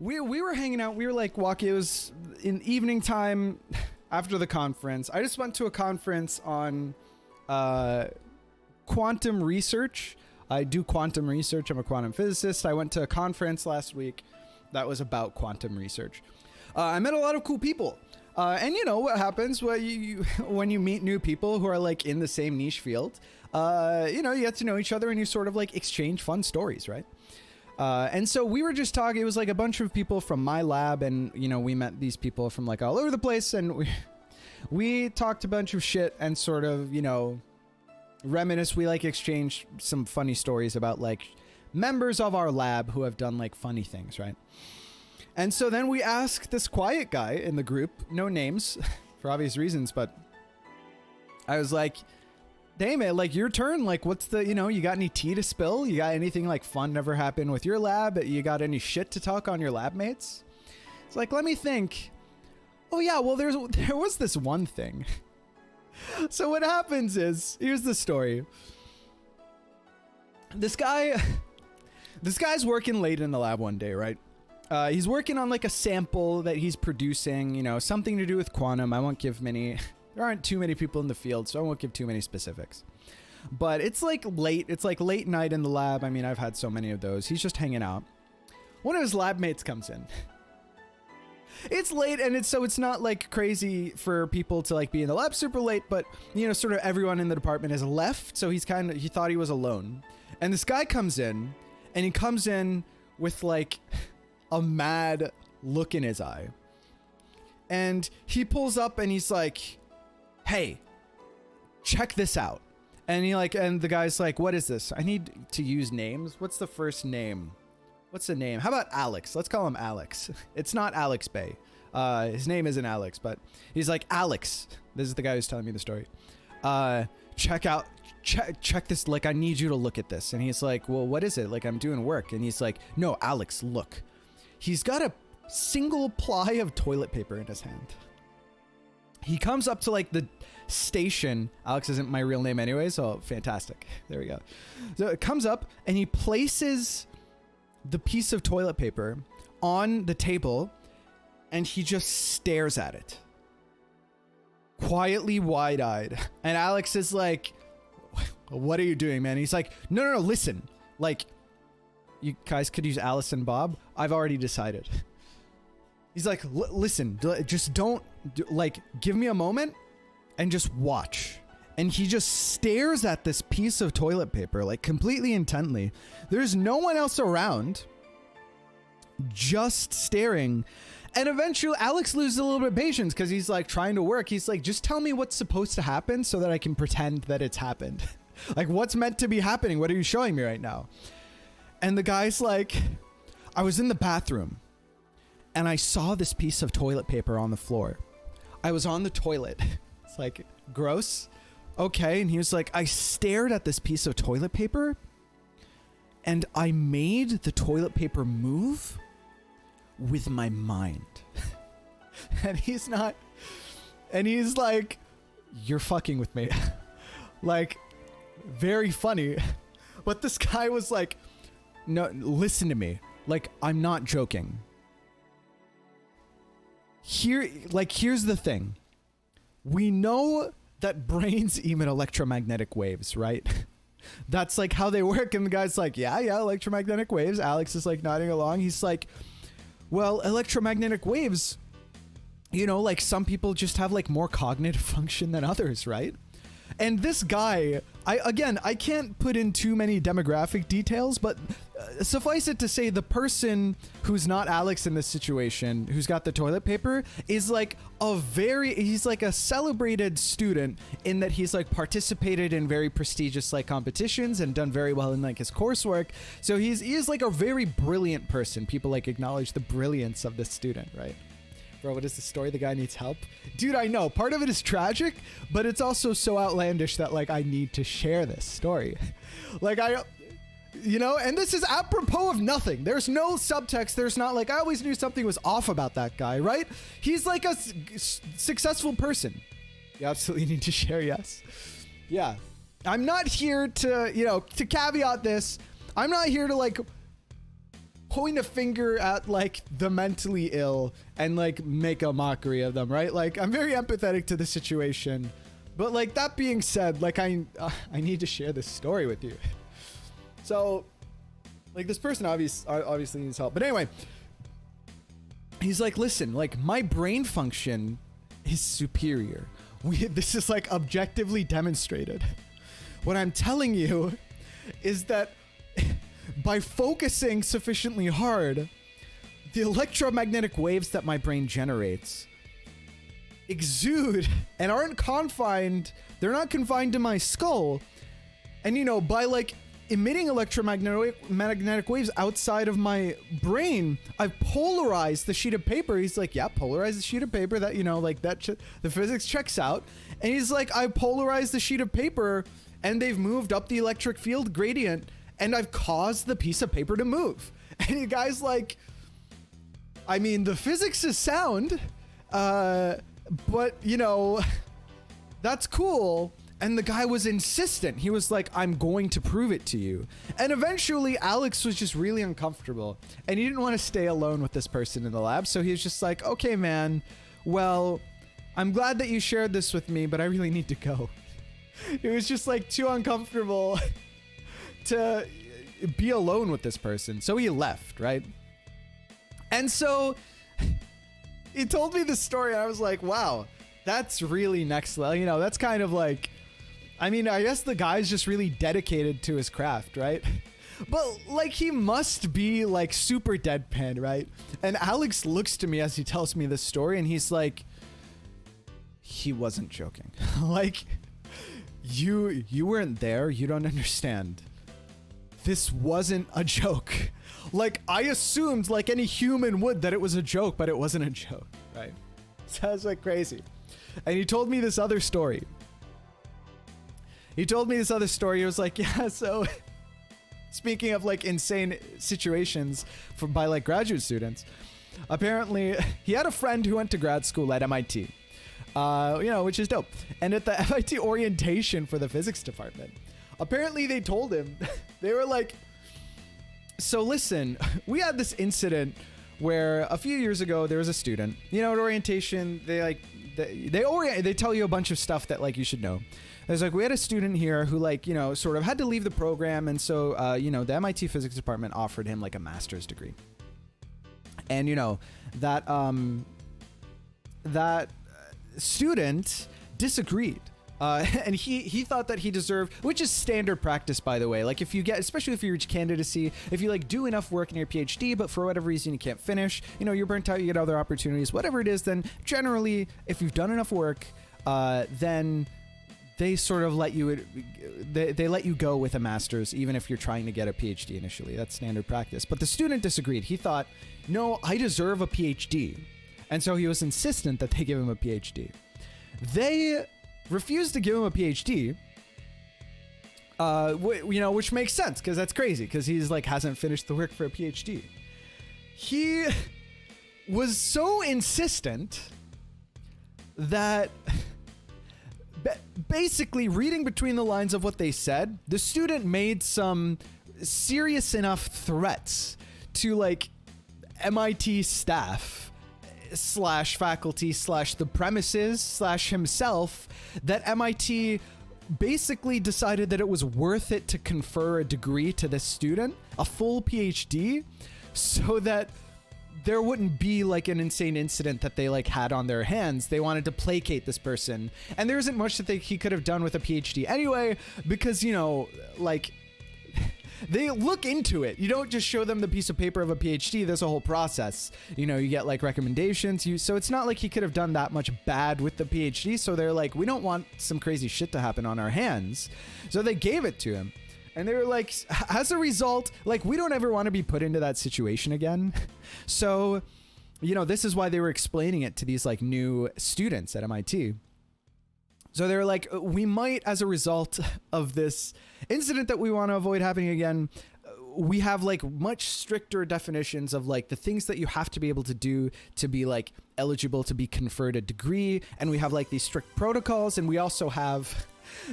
we were hanging out. We were like walking. It was in evening time after the conference. I just went to a conference on quantum research. I do quantum research. I'm a quantum physicist. I went to a conference last week that was about quantum research. I met a lot of cool people. And you know what happens when you meet new people who are like in the same niche field, you know, you get to know each other and you sort of like exchange fun stories, right? And so we were just talking. It was like a bunch of people from my lab, and you know, we met these people from like all over the place, and we talked a bunch of shit and sort of, you know, reminisce. We like exchanged some funny stories about like members of our lab who have done like funny things, right? And so then we asked this quiet guy in the group, no names for obvious reasons, but I was like, hey man, like your turn, like what's the, you know, you got any tea to spill? You got anything like fun ever happen with your lab? You got any shit to talk on your lab mates? It's like, let me think. Oh yeah, well there was this one thing. So what happens is, here's the story. This guy's working late in the lab one day, right? He's working on like a sample that he's producing, you know, something to do with quantum. I won't give many, there aren't too many people in the field, so I won't give too many specifics. But it's like late night in the lab. I mean, I've had so many of those. He's just hanging out. One of his lab mates comes in. It's late, and it's not like crazy for people to like be in the lab super late, but you know, sort of everyone in the department has left, so he thought he was alone. And this guy comes in, and he comes in with like a mad look in his eye. And he pulls up and he's like, hey, check this out. And and the guy's like, what is this? I need to use names. What's the first name? What's the name? How about Alex? Let's call him Alex. It's not Alex Bay. His name isn't Alex, but he's like, Alex. This is the guy who's telling me the story. Check this. Like, I need you to look at this. And he's like, well, what is it? Like, I'm doing work. And he's like, no, Alex, look. He's got a single ply of toilet paper in his hand. He comes up to like the station. Alex isn't my real name anyway, so fantastic. There we go. So it comes up and he places the piece of toilet paper on the table and he just stares at it. Quietly wide-eyed. And Alex is like, what are you doing, man? He's like, no, listen. Like, you guys could use Alice and Bob. I've already decided. He's like, listen, just don't, like, give me a moment and just watch. And he just stares at this piece of toilet paper, like, completely intently. There's no one else around, just staring. And eventually, Alex loses a little bit of patience because he's, like, trying to work. He's like, just tell me what's supposed to happen so that I can pretend that it's happened. Like, what's meant to be happening? What are you showing me right now? And the guy's like, I was in the bathroom and I saw this piece of toilet paper on the floor. I was on the toilet. It's like, gross. Okay. And he was like, I stared at this piece of toilet paper and I made the toilet paper move with my mind. And he's like, you're fucking with me. Like, very funny. But this guy was like, no, listen to me. Like, I'm not joking. Here's the thing. We know that brains emit electromagnetic waves, right? That's like how they work. And the guy's like, yeah, electromagnetic waves. Alex is like nodding along. He's like, well, electromagnetic waves, you know, like some people just have like more cognitive function than others, right? And this guy, I can't put in too many demographic details, but suffice it to say, the person who's not Alex in this situation, who's got the toilet paper, is like he's like a celebrated student in that he's like participated in very prestigious like competitions and done very well in like his coursework. So he is like a very brilliant person. People like acknowledge the brilliance of this student, right? Bro, what is the story? The guy needs help. Dude, I know. Part of it is tragic, but it's also so outlandish that, like, I need to share this story. Like, you know, and this is apropos of nothing. There's no subtext. There's not, like, I always knew something was off about that guy, right? He's, like, a successful person. You absolutely need to share, yes. Yeah. I'm not here to, you know, to caveat this. I'm not here to, like, point a finger at like the mentally ill and like make a mockery of them, right? Like I'm very empathetic to the situation, but like that being said, like I need to share this story with you. So like this person obviously needs help, but anyway, he's like, listen, like my brain function is superior. This is like objectively demonstrated. What I'm telling you is that by focusing sufficiently hard, the electromagnetic waves that my brain generates exude and aren't confined. They're not confined to my skull. And, you know, by like emitting electromagnetic waves outside of my brain, I've polarized the sheet of paper. He's like, yeah, polarize the sheet of paper. That, you know, like that, the physics checks out. And he's like, I polarized the sheet of paper and they've moved up the electric field gradient. And I've caused the piece of paper to move. And you guys like, I mean, the physics is sound, but you know, that's cool. And the guy was insistent. He was like, I'm going to prove it to you. And eventually Alex was just really uncomfortable and he didn't want to stay alone with this person in the lab. So he was just like, okay, man, well, I'm glad that you shared this with me, but I really need to go. It was just like too uncomfortable to be alone with this person. So he left, right? And so he told me this story and I was like, wow, that's really next level. You know, that's kind of like, I mean, I guess the guy's just really dedicated to his craft, right? But like he must be like super deadpan, right? And Alex looks to me as he tells me this story and he's like, he wasn't joking. Like you weren't there. You don't understand. This wasn't a joke. Like I assumed like any human would that it was a joke, but it wasn't a joke, right? So I was like crazy. And he told me this other story. He was like, yeah, so speaking of like insane situations by like graduate students, apparently he had a friend who went to grad school at MIT, you know, which is dope. And at the MIT orientation for the physics department, apparently they told him, they were like, so listen, we had this incident where a few years ago there was a student, you know, at orientation, they tell you a bunch of stuff that like you should know. There's like, we had a student here who like, you know, sort of had to leave the program. And so, you know, the MIT physics department offered him like a master's degree. And, you know, that student disagreed. And he thought that he deserved, which is standard practice, by the way. Like if you get, especially if you reach candidacy, if you like do enough work in your PhD, but for whatever reason you can't finish, you know, you're burnt out, you get other opportunities, whatever it is, then generally, if you've done enough work, then they sort of let you, they let you go with a master's, even if you're trying to get a PhD initially. That's standard practice. But the student disagreed. He thought, no, I deserve a PhD. And so he was insistent that they give him a PhD. They refused to give him a PhD, you know, which makes sense because that's crazy because he's like hasn't finished the work for a PhD. He was so insistent that basically, reading between the lines of what they said, the student made some serious enough threats to like MIT staff / faculty / the premises / himself that MIT basically decided that it was worth it to confer a degree to this student, a full PhD, so that there wouldn't be like an insane incident that they like had on their hands. They wanted to placate this person, and there isn't much that he could have done with a PhD anyway, because, you know, like they look into it. You don't just show them the piece of paper of a PhD. There's a whole process. You know, you get like recommendations. So it's not like he could have done that much bad with the PhD. So they're like, we don't want some crazy shit to happen on our hands. So they gave it to him. And they were like, as a result, like, we don't ever want to be put into that situation again. So, you know, this is why they were explaining it to these like new students at MIT. So they were like, we might, as a result of this incident that we want to avoid happening again, we have like much stricter definitions of like the things that you have to be able to do to be like eligible to be conferred a degree. And we have like these strict protocols. And we also have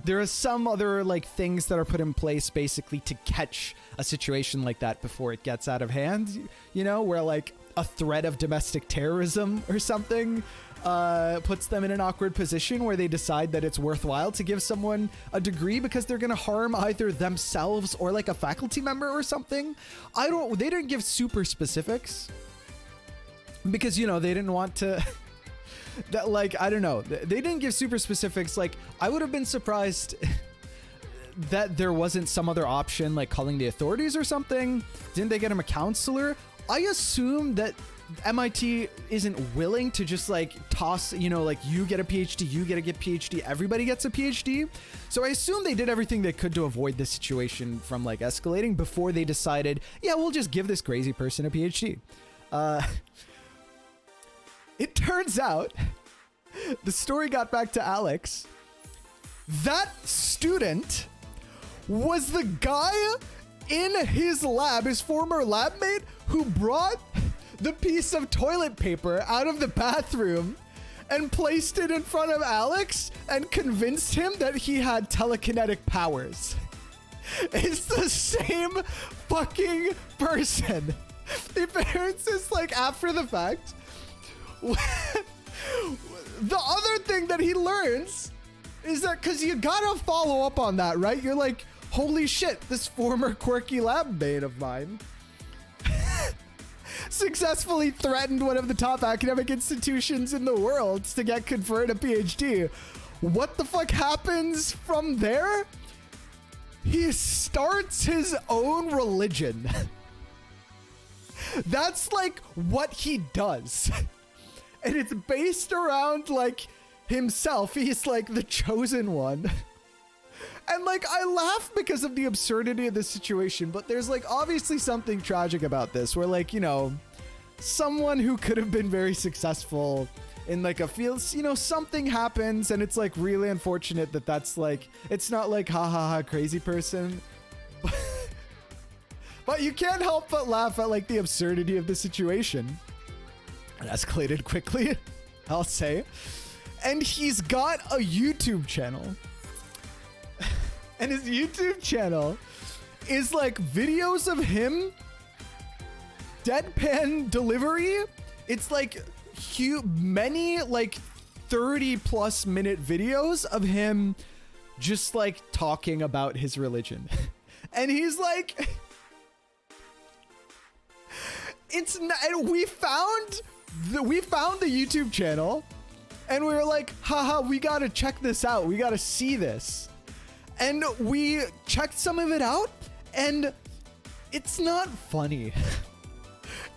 There are some other like things that are put in place basically to catch a situation like that before it gets out of hand, you know, where like a threat of domestic terrorism or something puts them in an awkward position where they decide that it's worthwhile to give someone a degree because they're going to harm either themselves or like a faculty member or something. They didn't give super specifics because, you know, they didn't want to that, like, I don't know. They didn't give super specifics. Like, I would have been surprised that there wasn't some other option, like calling the authorities or something. Didn't they get him a counselor? I assume that MIT isn't willing to just like toss, you know, like you get a PhD, you get a PhD, everybody gets a PhD. So I assume they did everything they could to avoid this situation from like escalating before they decided, yeah, we'll just give this crazy person a PhD. It turns out the story got back to Alex. That student was the guy in his lab, his former lab mate, who brought the piece of toilet paper out of the bathroom and placed it in front of Alex and convinced him that he had telekinetic powers. It's the same fucking person. The appearance is like after the fact. The other thing that he learns is that, because you gotta follow up on that, right? You're like, holy shit, this former quirky lab mate of mine successfully threatened one of the top academic institutions in the world to get conferred a PhD. What the fuck happens from there? He starts his own religion. That's like what he does. And it's based around like himself. He's like the chosen one. And like, I laugh because of the absurdity of this situation, but there's like obviously something tragic about this where like, you know, someone who could have been very successful in like a field, you know, something happens and it's like really unfortunate that that's like, it's not like ha ha ha crazy person. But you can't help but laugh at like the absurdity of the situation. It escalated quickly, I'll say. And he's got a YouTube channel. And his YouTube channel is like videos of him deadpan delivery. It's like many like 30+ minute videos of him just like talking about his religion. And he's like, it's not, and we found the YouTube channel and we were like, haha, we gotta check this out. We gotta see this. And we checked some of it out and it's not funny.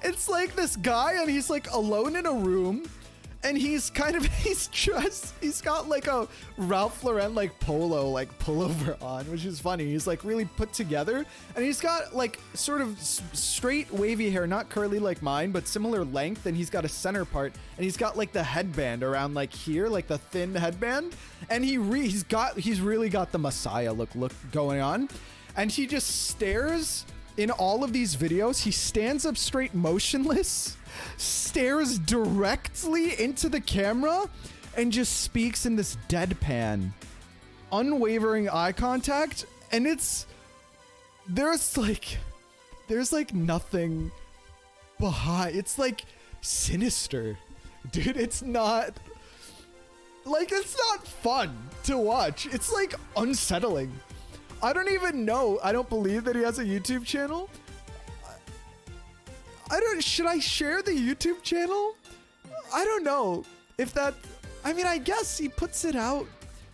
It's like this guy and he's like alone in a room and he's kind of, he's got like a Ralph Lauren like polo like pullover on, which is funny. He's like really put together and he's got like sort of straight wavy hair, not curly like mine, but similar length. And he's got a center part and he's got like the headband around like here, like the thin headband. And he's really got the Messiah look going on. And he just stares in all of these videos. He stands up straight motionless, stares directly into the camera, and just speaks in this deadpan, unwavering eye contact. And there's like nothing behind. It's like sinister, dude. It's not fun to watch. It's like unsettling. I don't even know. I don't believe that he has a YouTube channel. Should I share the YouTube channel? I don't know if that, I mean, I guess he puts it out.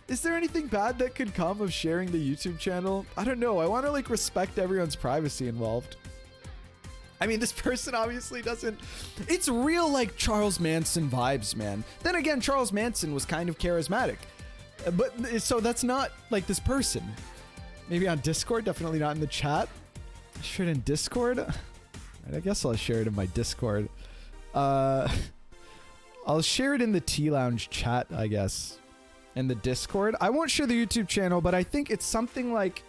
Is there anything bad that could come of sharing the YouTube channel? I don't know. I want to like respect everyone's privacy involved. I mean, this person obviously doesn't, it's real like Charles Manson vibes, man. Then again, Charles Manson was kind of charismatic, but so that's not like this person. Maybe on Discord, definitely not in the chat. Share it in Discord. Right, I guess I'll share it in my Discord. I'll share it in the Tea Lounge chat, I guess. In the Discord. I won't share the YouTube channel, but I think it's something like...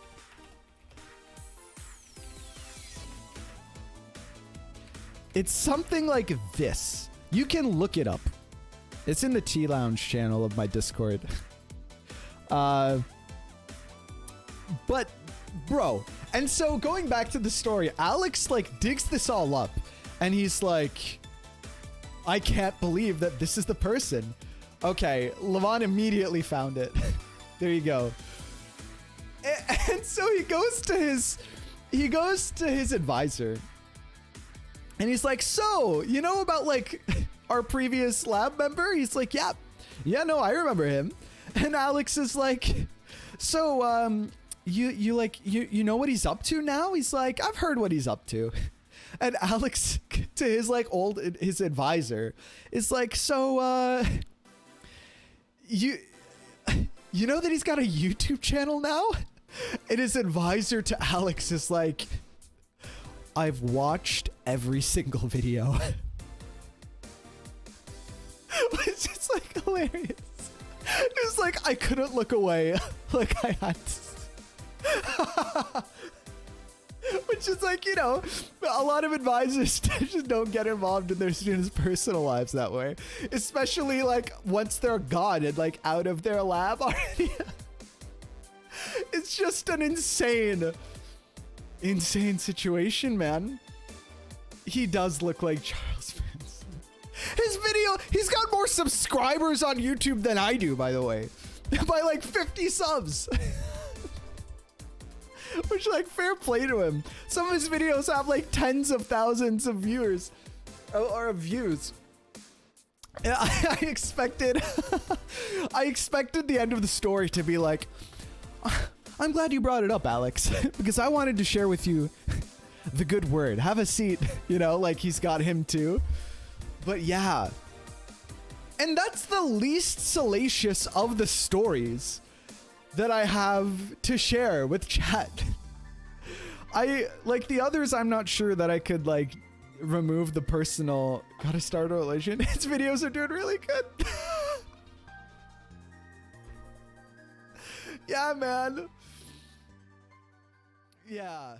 It's something like this. You can look it up. It's in the Tea Lounge channel of my Discord. But bro, and so going back to the story, Alex like digs this all up and he's like, I can't believe that this is the person. Okay, Levon immediately found it. There you go. And so he goes to his advisor and he's like, so you know about like our previous lab member? He's like, yeah, no, I remember him. And Alex is like, so you know what he's up to now? He's like, I've heard what he's up to. And Alex to his like his advisor is like, so you know that he's got a YouTube channel now? And his advisor to Alex is like, I've watched every single video. Which is like hilarious. It's like I couldn't look away. Like I had to. Which is like, you know, a lot of advisors just don't get involved in their students' personal lives that way. Especially like once they're gone and like out of their lab already. It's just an insane situation, man. He does look like Charles Manson. His video, he's got more subscribers on YouTube than I do, by the way. By like 50 subs. Which, like, fair play to him. Some of his videos have like tens of thousands of viewers. Or views. I expected I expected the end of the story to be like, I'm glad you brought it up, Alex, because I wanted to share with you the good word. Have a seat, you know, like he's got him too. But yeah. And that's the least salacious of the stories that I have to share with chat. I like the others, I'm not sure that I could like remove the personal gotta start a religion. His videos are doing really good. Yeah, man. Yeah.